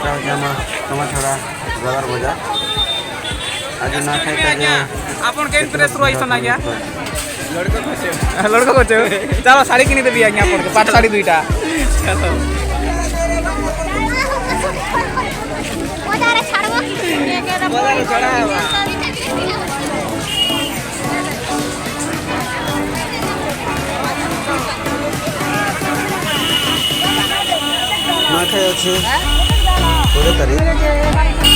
সেটা হচ্ছে আমার টমাছড়া ব্রাদার বজার আজ না খাইতে যে ଆପଣ କେମିତି ପ୍ରେସ୍ ରହିଛନ୍ ଆଜ୍ଞା ଲଡ଼କ କରୁଛ ଚାଲ ଶାଢ଼ୀ କିଣିଦେବି ଆଜ୍ଞା ଆପଣଙ୍କୁ ପାଟ ଶାଢ଼ୀ ଦୁଇଟା ନୂଆଖାଇ ଅଛି 20 ତାରିଖ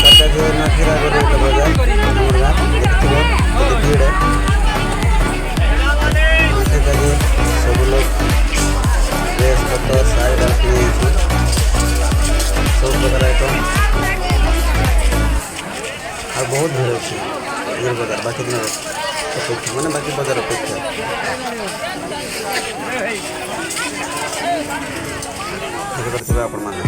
ଚାରିଟା ଝିଅ ନୂଆଖାଇର ଆଗରେ ଗୋଟେ ବଜାର ଆମର ଗାଁ ଦେଖିଥିବ କେତେ ଭିଡ଼ ନୂଆଖାଇ କାଜି ସବୁ ଲୋକ ଡ୍ରେସ୍ ପତ୍ର ଶାଢ଼ୀ ଡାଲ କିଣିଯାଇଛି ସବୁ ପ୍ରକାର ଆଇଟମ୍ ଆଉ ବହୁତ ଭିଡ଼ ଅଛି ଏ ବଜାର ବାକି ଦିନ ଅପେକ୍ଷା ମାନେ ବାକି ବଜାର ଅପେକ୍ଷା ଦେଖିପାରୁଥିବେ ଆପଣମାନେ